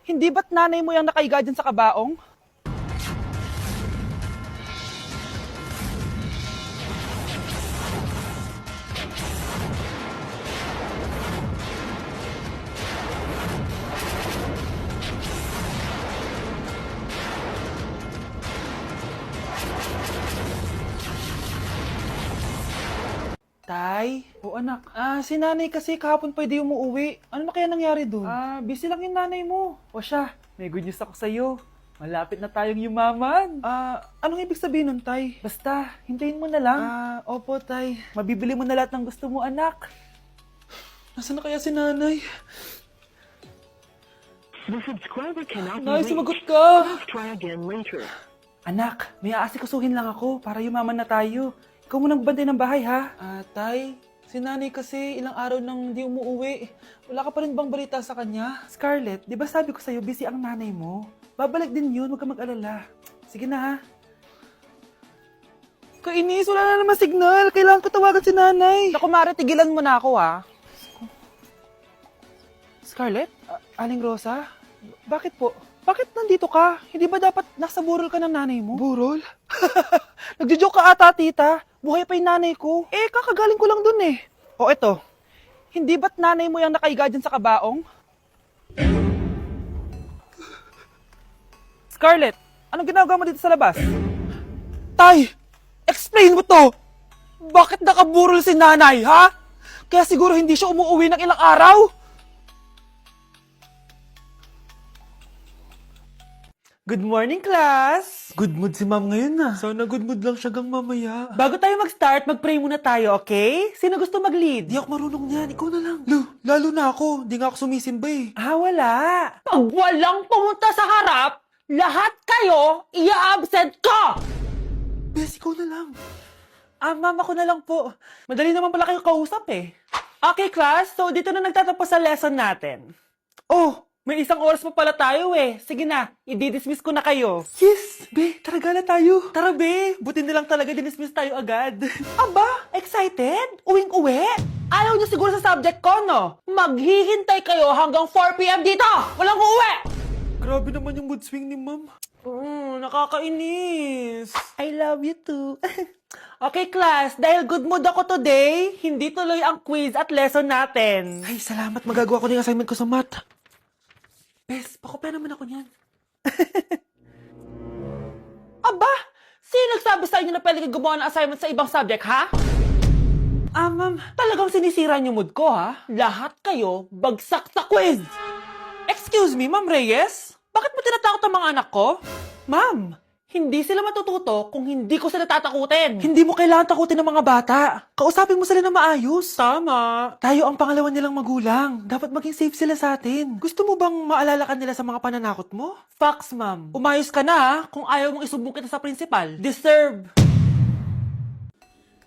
Hindi ba't nanay mo yung nakaiga dyan sa kabaong? Tay? O anak, si nanay kasi kahapon pwede umuwi. Ano na kaya nangyari doon? Busy lang yung nanay mo. O siya, may good news ako sa'yo. Malapit na tayong yumaman. Anong ibig sabihin nun, Tay? Basta, hintayin mo na lang. Opo, Tay. Mabibili mo na lahat ng gusto mo, anak. Nasaan na kaya si nanay? The subscriber cannot be Nay, reached. sumagot ka! Please try again later. Anak, may aasikasuhin lang ako para yumaman na tayo. Ikaw munang bantay ng bahay, ha? Tay, si nanay kasi ilang araw nang di umuwi. Wala ka pa rin bang balita sa kanya? Scarlett, di ba sabi ko sa'yo busy ang nanay mo? Babalik din yun, huwag ka mag-alala. Sige na, ha? Kainis, wala na naman signal. Kailangan ko tawagan si nanay. Naku, Mare, tigilan mo na ako, ha? Scarlett? Aling Rosa? Bakit po? Bakit nandito ka? Hindi ba dapat nasa burol ka ng nanay mo? Burol? Nagjo-joke ka ata, tita. Buhay pa yung nanay ko. Kakagaling ko lang dun eh. O eto, hindi ba't nanay mo yung nakaiga dyan sa kabaong? Scarlett, anong ginagawa mo dito sa labas? Tay, explain mo to! Bakit nakaburol si nanay, ha? Kaya siguro hindi siya umuwi ng ilang araw? Good morning, class! Good mood si ma'am ngayon na. Sana good mood lang siya gang mamaya. Bago tayo mag-start, mag-pray muna tayo, okay? Sino gusto mag-lead? Di ako marunong niyan, ikaw na lang. Lalo na ako, di nga ako sumisimba eh. Wala. Pag walang pumunta sa harap, lahat kayo ia-absent ko! Bes, ikaw na lang. Ma'am, ako na lang po. Madali naman pala kayo kausap eh. Okay, class. So, dito na nagtatapos sa lesson natin. Oh, may isang oras pa pala tayo eh. Sige na, i-dismiss ko na kayo. Yes! Be, tara gala tayo. Tara, be. Buti na lang talaga dinismiss tayo agad. Aba, excited? Uwing-uwi? Ayaw niyo siguro sa subject ko, no? Maghihintay kayo hanggang 4 p.m. dito! Walang uuwi! Grabe naman yung mood swing ni ma'am. Nakakainis. I love you too. Okay, class. Dahil good mood ako today, hindi tuloy ang quiz at lesson natin. Ay, salamat. Magagawa ko na yung assignment ko sa math. Bes, pakopya naman ako niyan. Aba! Sino nagsabi sa inyo na pwede kayo gumawa ng assignment sa ibang subject, ha? Ma'am. Talagang sinisira niyo mood ko, ha? Lahat kayo bagsak sa quiz! Excuse me, Ma'am Reyes? Bakit mo tinatakot ang mga anak ko? Ma'am, Hindi sila matututo kung hindi ko sila tatakutin. hindi mo kailangan takutin ng mga bata. Kausapin mo sila na maayos. Tama. Tayo ang pangalawa nilang magulang. Dapat maging safe sila sa atin. Gusto mo bang maalala ka nila sa mga pananakot mo? Facts, ma'am. Umayos ka na ha, kung ayaw mong isumbong kita sa principal. Deserve.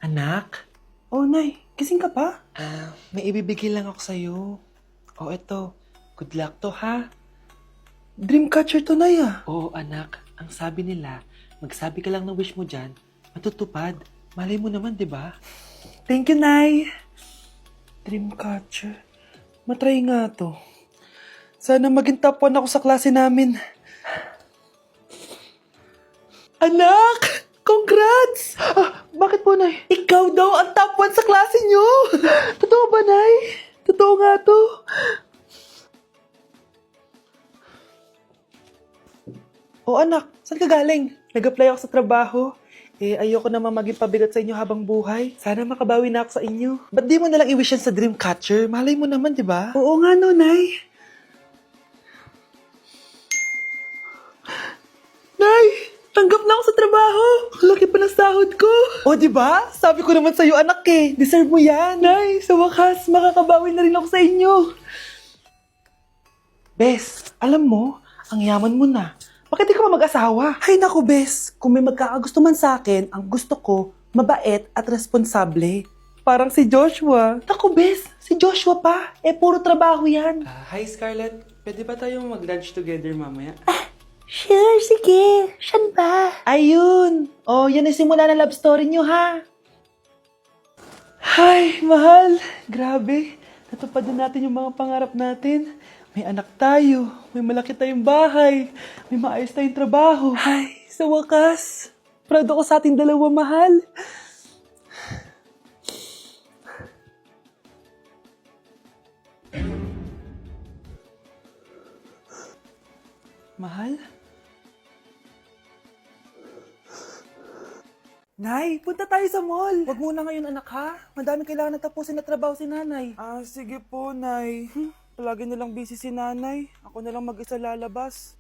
Anak? Oh, Nay. Gising ka pa? May ibibigay lang ako sa'yo. Oh, eto. Good luck to, ha? Dreamcatcher to, Nay, ah. Oo, anak. Ang sabi nila, magsabi ka lang ng wish mo dyan, matutupad. Malay mo naman, di ba? Thank you, Nay. Dreamcatcher. Matry nga to. Sana maging top 1 ako sa klase namin. Anak! Congrats! Bakit po, Nay? Ikaw daw ang top 1 sa klase nyo! Totoo ba, Nay? Totoo nga to. O anak, saan ka galing? Nag-apply ako sa trabaho. Ayoko naman maging pabigat sa inyo habang buhay. Sana makabawi na ako sa inyo. Ba't di mo nalang i-wish yan sa Dreamcatcher? Malay mo naman, di ba? Oo nga no, Nay. Nay! Tanggap na ako sa trabaho! Ang laki pa ng sahod ko! O, di ba? Sabi ko naman sa'yo, anak eh. Deserve mo yan. Nay, sa wakas, makakabawi na rin ako sa inyo. Bes, alam mo, ang yaman mo na. Bakit di ka pa mag-asawa? Ay naku, Bes. Kung may magkakagusto man sa akin, ang gusto ko, mabait at responsable. Parang si Joshua. Naku, Bes. Si Joshua pa. Puro trabaho yan. Hi, Scarlett. Pwede ba tayong mag-lunch together mamaya? Sure, sige. Siyan ba? Ayun. Oh, yan ang simula na love story nyo, ha? Ay, mahal. Grabe. Natupad na natin yung mga pangarap natin. May anak tayo. may malaki tayong bahay. May maayos tayong trabaho. Ay, sa wakas. Proud ako sa ating dalawa, mahal. Mahal? Nay, punta tayo sa mall. Wag muna ngayon, anak, ha? Madami kailangan na tapusin na trabaho si nanay. Ah, sige po, nay. Palagi nilang busy si nanay. Ako na lang mag-isa lalabas.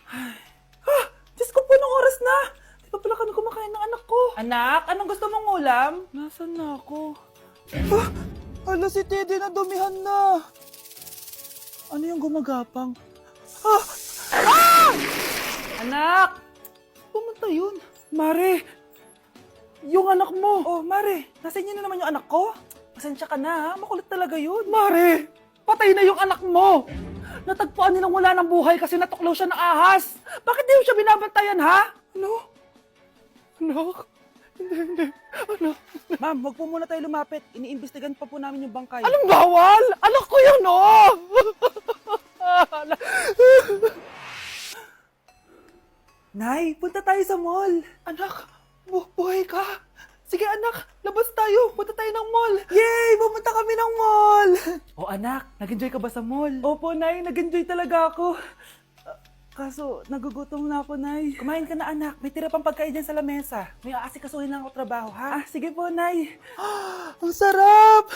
Ay. Diyos ko po, anong oras na? Di pa pala kami kumakain ng anak ko. Anak, anong gusto mong ulam? Nasaan na ako? Hala, si Teddy na dumihan na. Ano yung gumagapang? Anak! Pumunta yun. Mare! Yung anak mo! Oh, Mare! Nasa inyo na naman yung anak ko? Pasensya ka na, ha? Makulit talaga yun. Mare! Patay na yung anak mo! Natagpuan nilang wala ng buhay kasi natuklaw siya ng ahas. Bakit di siya binabantayan, ha? Ano? Anak? Hindi. Anak? Ma'am, wag po muna tayo lumapit. Iniimbestigan pa po namin yung bangkay. Anong bawal? Anak ko yun, oh! Nay, punta tayo sa mall. Anak, buhay ka. Sige anak, labas tayo. Punta tayo ng mall. Yay! Pumunta kami ng mall. Oh anak, nag-enjoy ka ba sa mall? Opo, Nay. Nag-enjoy talaga ako. Kaso, nagugutom na ako, Nay. Kumain ka na, anak. May tira pang pagkain dyan sa lamesa. May aasikasuhin lang ako trabaho, ha? Sige po, Nay. Ang sarap!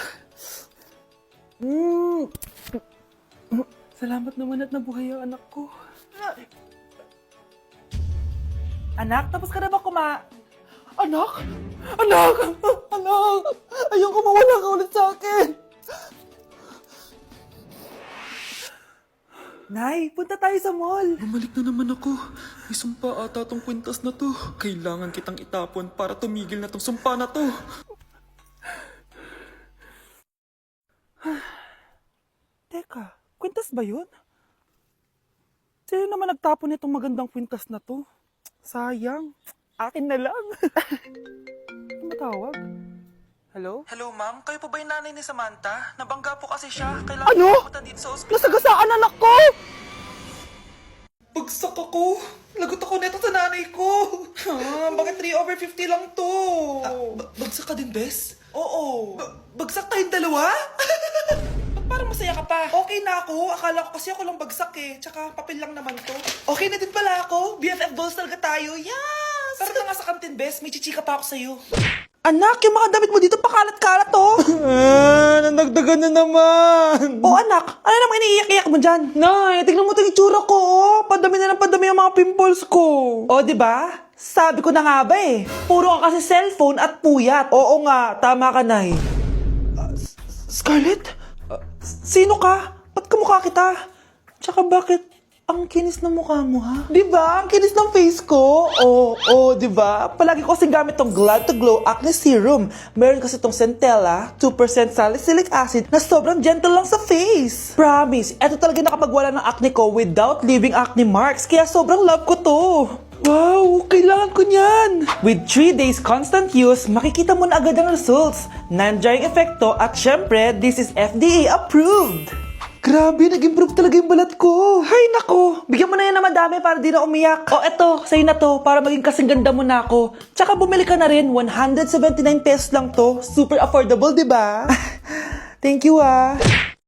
Salamat naman at nabuhay ang anak ko. Anak, tapos ka na ba Anak! Anak! Anak! Ayoko mawala ka ulit sa akin! Nay, punta tayo sa mall. Bumalik na naman ako. May sumpa ata tong kwintas na to. Kailangan kitang itapon para tumigil na tong sumpa na to. Teka, kwintas ba yun? Sino naman nagtapon nitong magandang kwintas na to? Sayang. Akin na lang. Ano matawag? Hello? Hello, ma'am. Kayo po ba yung nanay ni Samantha? Nabangga po kasi siya. Kailangan pumunta dito sa ospital. Nasagasaan anak ko! Bagsak ako. Lagot ako neto sa nanay ko. Bakit 3/50 lang to? Bagsak ka din, Bes? Oo. Bagsak tayong dalawa? Parang masaya ka pa. Okay na ako. Akala ko kasi ako lang bagsak eh. Tsaka papel lang naman to. Okay na din pala ako. BFF goals talaga tayo. Yes! Tara na nga sa kantin, Bes. May chichika pa ako sa'yo. Anak, yung mga damit mo dito pakalat-kalat oh. Nanagdagan na naman. Oh anak, ano namang iniiyak-iyak mo dyan? Nay, tignan mo itong itsura ko oh. Padami na ng padami ang mga pimples ko. Oh, di ba? Sabi ko na nga ba eh. Puro ka kasi cellphone at puyat. Oo nga, tama ka, Nay. Scarlett? Sino ka? Ba't kamukha kita? Tsaka bakit ang kinis ng mukha mo, ha? Diba? Ang kinis ng face ko. Oo, diba? Palagi ko kasing gamit tong Glad to Glow Acne Serum. Meron kasi tong Centella, 2% salicylic acid na sobrang gentle lang sa face. Promise, eto talaga nakapagwala ng acne ko without leaving acne marks. Kaya sobrang love ko to. Wow, kailangan ko niyan! With 3 days constant use, makikita mo na agad ang results. Non-drying epekto at syempre, this is FDA approved. Grabe, nag-improve talaga yung balat ko. Hay nako, bigyan mo na yan na madami para di na umiyak. O eto, sa'yo na to, para maging kasing ganda mo na ako. Tsaka bumili ka na rin, 179 pesos lang to. Super affordable, di ba? Thank you ah.